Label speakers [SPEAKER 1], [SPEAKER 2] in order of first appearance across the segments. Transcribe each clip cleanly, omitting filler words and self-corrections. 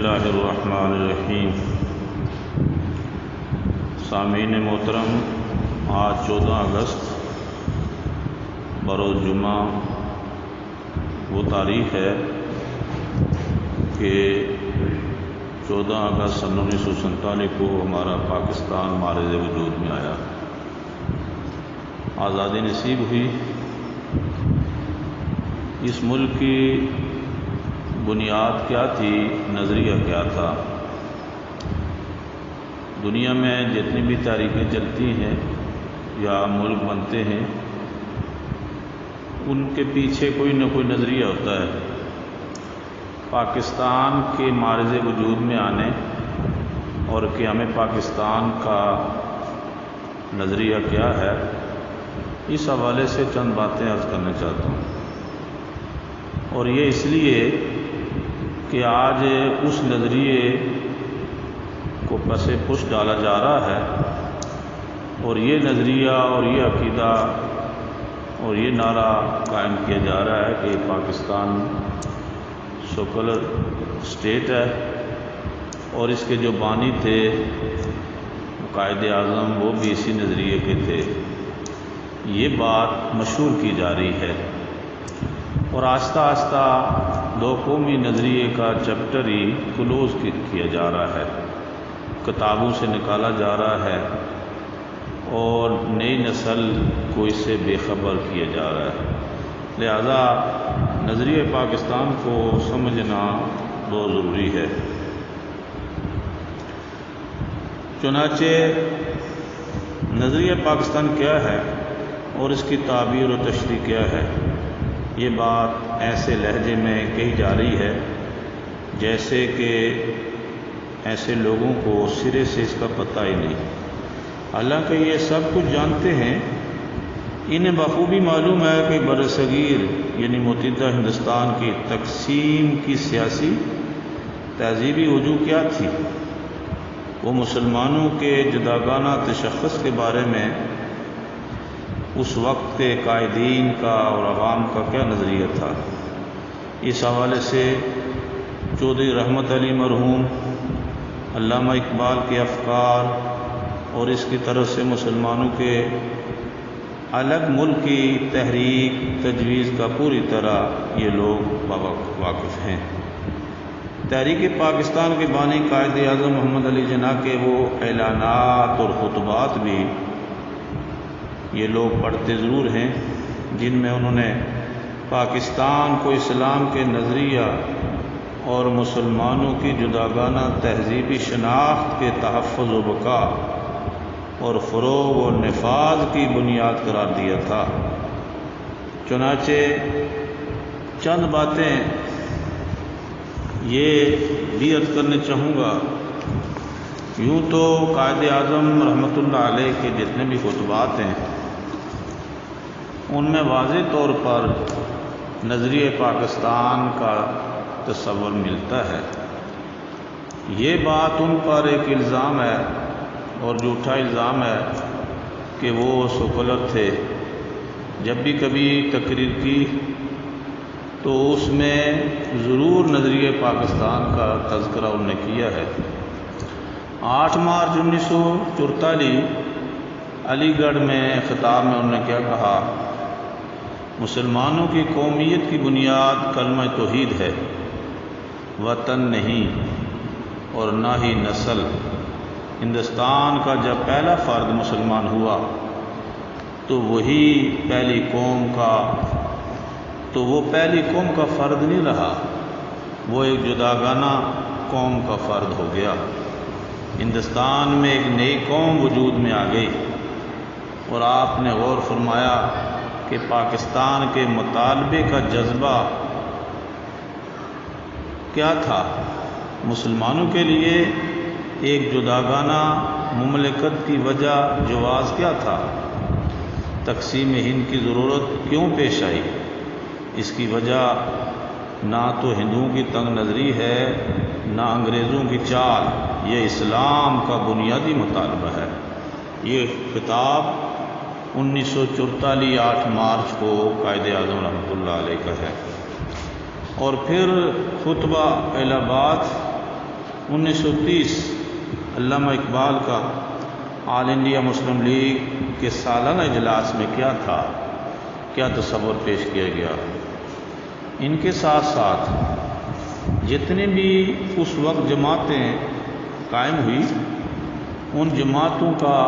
[SPEAKER 1] اللہ الرحمن الرحیم۔ سامعین محترم، آج 14 اگست بروز جمعہ وہ تاریخ ہے کہ 14 اگست سن 1947 کو ہمارا پاکستان معرض وجود میں آیا، آزادی نصیب ہوئی۔ اس ملک کی بنیاد کیا تھی، نظریہ کیا تھا؟ دنیا میں جتنی بھی تاریخیں چلتی ہیں یا ملک بنتے ہیں، ان کے پیچھے کوئی نہ کوئی نظریہ ہوتا ہے۔ پاکستان کے معرض وجود میں آنے اور کہ ہمیں پاکستان کا نظریہ کیا ہے، اس حوالے سے چند باتیں عرض کرنا چاہتا ہوں۔ اور یہ اس لیے کہ آج اس نظریے کو پس پش ڈالا جا رہا ہے، اور یہ نظریہ اور یہ عقیدہ اور یہ نعرہ قائم کیا جا رہا ہے کہ پاکستان سیکولر اسٹیٹ ہے، اور اس کے جو بانی تھے قائد اعظم وہ بھی اسی نظریے کے تھے۔ یہ بات مشہور کی جا رہی ہے، اور آہستہ آہستہ دو قومی نظریے کا چیپٹر ہی کلوز کیا جا رہا ہے، کتابوں سے نکالا جا رہا ہے، اور نئی نسل کو اس سے بے خبر کیا جا رہا ہے۔ لہذا نظریہ پاکستان کو سمجھنا بہت ضروری ہے۔ چنانچہ نظریہ پاکستان کیا ہے اور اس کی تعبیر و تشریح کیا ہے، یہ بات ایسے لہجے میں کہی جا رہی ہے جیسے کہ ایسے لوگوں کو سرے سے اس کا پتہ ہی نہیں۔ حالانکہ یہ سب کچھ جانتے ہیں، انہیں بخوبی معلوم ہے کہ برصغیر یعنی متحدہ ہندوستان کی تقسیم کی سیاسی تہذیبی وجوہ کیا تھی، وہ مسلمانوں کے جداگانہ تشخص کے بارے میں اس وقت کے قائدین کا اور عوام کا کیا نظریہ تھا۔ اس حوالے سے چودھری رحمت علی مرحوم، علامہ اقبال کے افکار اور اس کی طرف سے مسلمانوں کے الگ ملک کی تحریک تجویز کا پوری طرح یہ لوگ واقف ہیں۔ تحریک پاکستان کے بانی قائد اعظم محمد علی جناح کے وہ اعلانات اور خطبات بھی یہ لوگ پڑھتے ضرور ہیں، جن میں انہوں نے پاکستان کو اسلام کے نظریہ اور مسلمانوں کی جداگانہ تہذیبی شناخت کے تحفظ و بقا اور فروغ و نفاذ کی بنیاد قرار دیا تھا۔ چنانچہ چند باتیں یہ بھی عرض کرنے چاہوں گا۔ یوں تو قائد اعظم رحمۃ اللہ علیہ کے جتنے بھی خطبات ہیں، ان میں واضح طور پر نظریہ پاکستان کا تصور ملتا ہے۔ یہ بات ان پر ایک الزام ہے اور جھوٹا الزام ہے کہ وہ سیکولر تھے۔ جب بھی کبھی تقریر کی تو اس میں ضرور نظریہ پاکستان کا تذکرہ انہوں نے کیا ہے۔ 8 مارچ 1944 علی گڑھ میں خطاب میں انہوں نے کیا کہا؟ مسلمانوں کی قومیت کی بنیاد کلمہ توحید ہے، وطن نہیں اور نہ ہی نسل۔ ہندوستان کا جب پہلا فرد مسلمان ہوا تو وہ پہلی قوم کا فرد نہیں رہا، وہ ایک جداگانہ قوم کا فرد ہو گیا۔ ہندوستان میں ایک نئی قوم وجود میں آ گئی، اور آپ نے غور فرمایا کہ پاکستان کے مطالبے کا جذبہ کیا تھا؟ مسلمانوں کے لیے ایک جداگانہ مملکت کی وجہ جواز کیا تھا؟ تقسیم ہند کی ضرورت کیوں پیش آئی؟ اس کی وجہ نہ تو ہندوؤں کی تنگ نظری ہے، نہ انگریزوں کی چال، یہ اسلام کا بنیادی مطالبہ ہے۔ یہ خطاب 1944 8 مارچ کو قائد اعظم رحمۃ اللہ علیہ کا ہے۔ اور پھر خطبہ الہ آباد 1930 علامہ اقبال کا آل انڈیا مسلم لیگ کے سالانہ اجلاس میں کیا تھا، کیا تصور پیش کیا گیا۔ ان کے ساتھ ساتھ جتنے بھی اس وقت جماعتیں قائم ہوئی، ان جماعتوں کا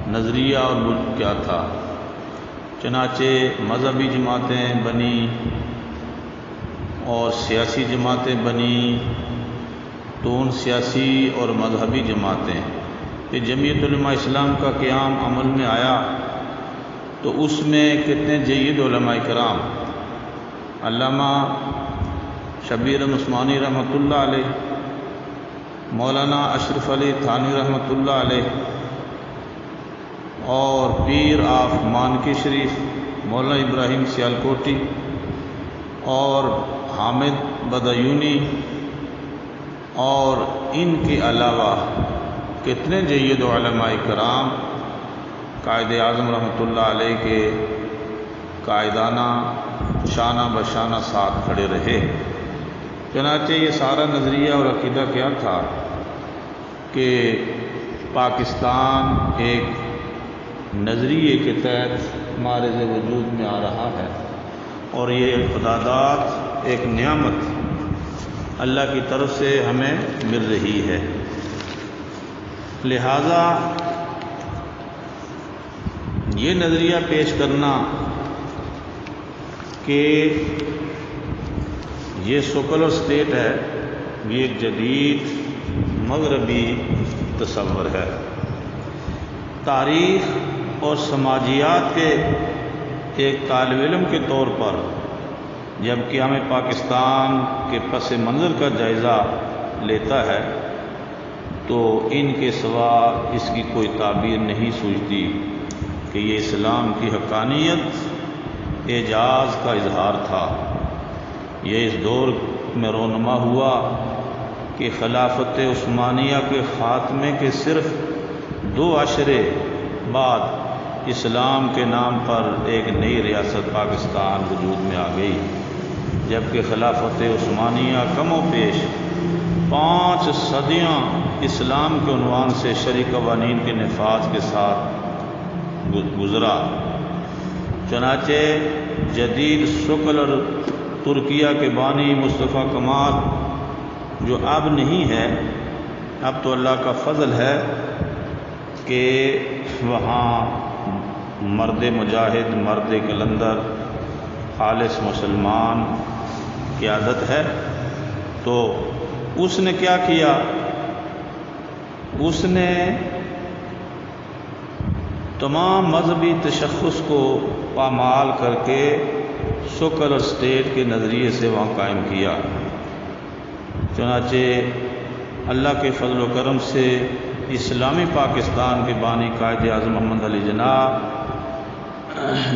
[SPEAKER 1] نظریہ اور ملک کیا تھا۔ چنانچہ مذہبی جماعتیں بنی اور سیاسی جماعتیں بنی، تو ان سیاسی اور مذہبی جماعتیں کہ جمعیت علماء اسلام کا قیام عمل میں آیا، تو اس میں کتنے جید علماء کرام، علامہ شبیر عثمانی رحمۃ اللہ علیہ، مولانا اشرف علی تھانوی رحمۃ اللہ علیہ، اور پیر آف مانکی شریف مولانا ابراہیم سیالکوٹی، اور حامد بدایونی، اور ان کے علاوہ کتنے جید علماء کرام قائد اعظم رحمۃ اللہ علیہ کے قائدانہ شانہ بشانہ ساتھ کھڑے رہے۔ چنانچہ یہ سارا نظریہ اور عقیدہ کیا تھا کہ پاکستان ایک نظریے کے تحت معرض وجود میں آ رہا ہے، اور یہ امدادات ایک نعمت اللہ کی طرف سے ہمیں مل رہی ہے۔ لہذا یہ نظریہ پیش کرنا کہ یہ سیکولر اسٹیٹ ہے، یہ ایک جدید مغربی تصور ہے۔ تاریخ اور سماجیات کے ایک طالب علم کے طور پر جب قیام پاکستان کے پس منظر کا جائزہ لیتا ہے تو ان کے سوا اس کی کوئی تعبیر نہیں سوچتی کہ یہ اسلام کی حقانیت اعجاز کا اظہار تھا۔ یہ اس دور میں رونما ہوا کہ خلافت عثمانیہ کے خاتمے کے صرف 2 عشرے بعد اسلام کے نام پر ایک نئی ریاست پاکستان وجود میں آ گئی، جبکہ خلافت عثمانیہ کم و بیش 5 صدیاں اسلام کے عنوان سے شرعی قوانین کے نفاذ کے ساتھ گزرا۔ چنانچہ جدید سیکولر ترکیہ کے بانی مصطفیٰ کمال جو اب نہیں ہے، اب تو اللہ کا فضل ہے کہ وہاں مرد مجاہد، مرد قلندر، خالص مسلمان قیادت ہے، تو اس نے کیا کیا؟ اس نے تمام مذہبی تشخص کو پامال کر کے سیکولر اسٹیٹ کے نظریے سے وہاں قائم کیا۔ چنانچہ اللہ کے فضل و کرم سے اسلامی پاکستان کے بانی قائد اعظم محمد علی جناح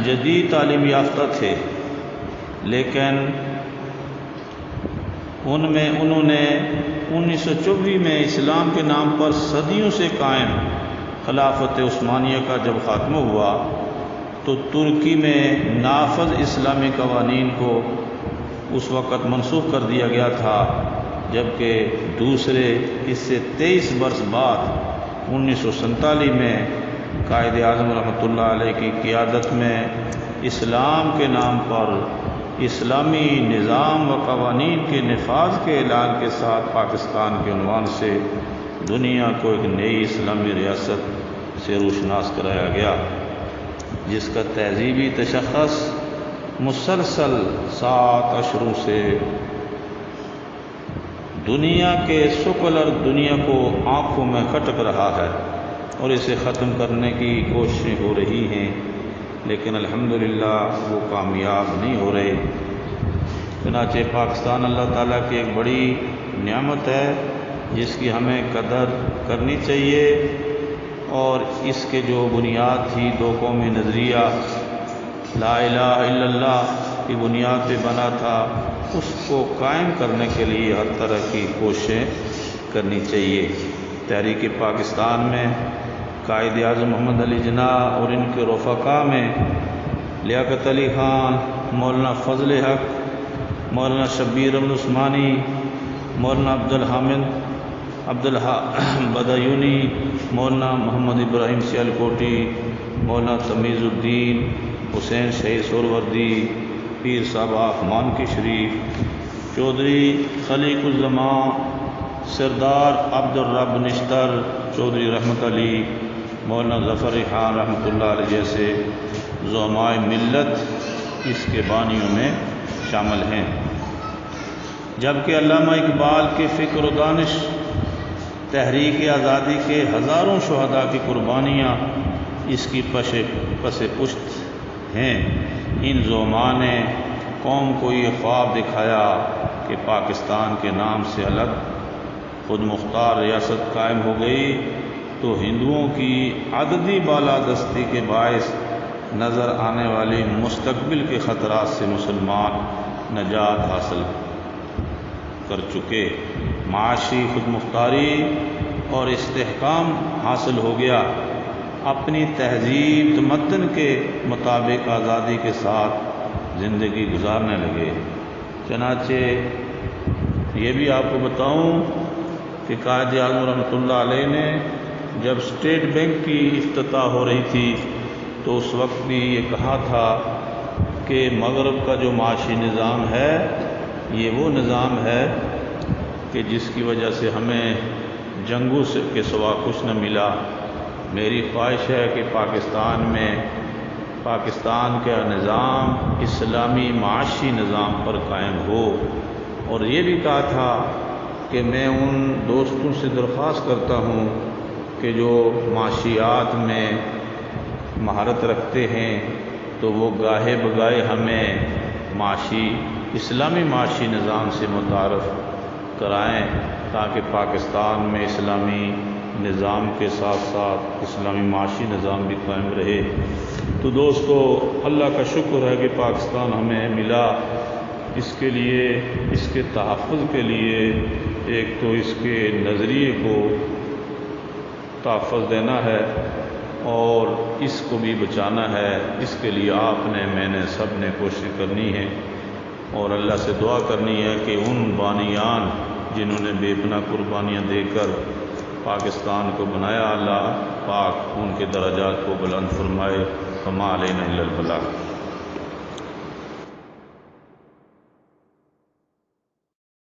[SPEAKER 1] جدید تعلیم یافتہ تھے، لیکن انہوں نے 1924 میں اسلام کے نام پر صدیوں سے قائم خلافت عثمانیہ کا جب خاتمہ ہوا تو ترکی میں نافذ اسلامی قوانین کو اس وقت منسوخ کر دیا گیا تھا، جبکہ دوسرے اس سے 23 برس بعد 1947 میں قائد اعظم رحمۃ اللہ علیہ کی قیادت میں اسلام کے نام پر اسلامی نظام و قوانین کے نفاذ کے اعلان کے ساتھ پاکستان کے عنوان سے دنیا کو ایک نئی اسلامی ریاست سے روشناس کرایا گیا، جس کا تہذیبی تشخص مسلسل 7 اشروں سے دنیا کے سیکولر دنیا کو آنکھوں میں کھٹک رہا ہے اور اسے ختم کرنے کی کوششیں ہو رہی ہیں، لیکن الحمدللہ وہ کامیاب نہیں ہو رہے۔ چنانچہ پاکستان اللہ تعالیٰ کی ایک بڑی نعمت ہے جس کی ہمیں قدر کرنی چاہیے، اور اس کے جو بنیاد تھی 2 قومی نظریہ لا الہ الا اللہ کی بنیاد پہ بنا تھا، اس کو قائم کرنے کے لیے ہر طرح کی کوششیں کرنی چاہیے۔ تحریک پاکستان میں قائد اعظم محمد علی جناح اور ان کے رفقا میں لیاقت علی خان، مولانا فضل حق، مولانا شبیر عثمانی مولانا بدایونی، مولانا محمد ابراہیم سیالکوٹی، مولانا تمیز الدین حسین شہید سہروردی، پیر صاحب آف مانکی شریف، چودھری خلیق الزمان سردار عبد الرب نشتر، چودھری رحمت علی، مولانا ظفر خان رحمۃ اللہ علیہ جیسے زعمائے ملت اس کے بانیوں میں شامل ہیں، جبکہ علامہ اقبال کے فکر و دانش تحریک آزادی کے ہزاروں شہداء کی قربانیاں اس کی پس پشت ہیں۔ ان زعماء نے قوم کو یہ خواب دکھایا کہ پاکستان کے نام سے الگ خود مختار ریاست قائم ہو گئی تو ہندوؤں کی عددی بالادستی کے باعث نظر آنے والی مستقبل کے خطرات سے مسلمان نجات حاصل کر چکے، معاشی خود مختاری اور استحکام حاصل ہو گیا، اپنی تہذیب تمدن کے مطابق آزادی کے ساتھ زندگی گزارنے لگے۔ چنانچہ یہ بھی آپ کو بتاؤں کہ قائد اعظم رحمۃ اللہ علیہ نے جب اسٹیٹ بینک کی افتتاح ہو رہی تھی تو اس وقت بھی یہ کہا تھا کہ مغرب کا جو معاشی نظام ہے یہ وہ نظام ہے کہ جس کی وجہ سے ہمیں جنگوں کے سوا کچھ نہ ملا۔ میری خواہش ہے کہ پاکستان کا نظام اسلامی معاشی نظام پر قائم ہو، اور یہ بھی کہا تھا کہ میں ان دوستوں سے درخواست کرتا ہوں کہ جو معاشیات میں مہارت رکھتے ہیں تو وہ گاہے بگاہے ہمیں اسلامی معاشی نظام سے متعارف کرائیں تاکہ پاکستان میں اسلامی نظام کے ساتھ ساتھ اسلامی معاشی نظام بھی قائم رہے۔ تو دوستو، اللہ کا شکر ہے کہ پاکستان ہمیں ملا، اس کے لیے، اس کے تحفظ کے لیے ایک تو اس کے نظریے کو تحفظ دینا ہے اور اس کو بھی بچانا ہے۔ اس کے لیے آپ نے، میں نے، سب نے کوشش کرنی ہے اور اللہ سے دعا کرنی ہے کہ ان بانیان جنہوں نے بے پناہ قربانیاں دے کر پاکستان کو بنایا، اللہ پاک ان کے درجات کو بلند فرمائے۔ وما علینا الا البلاغ۔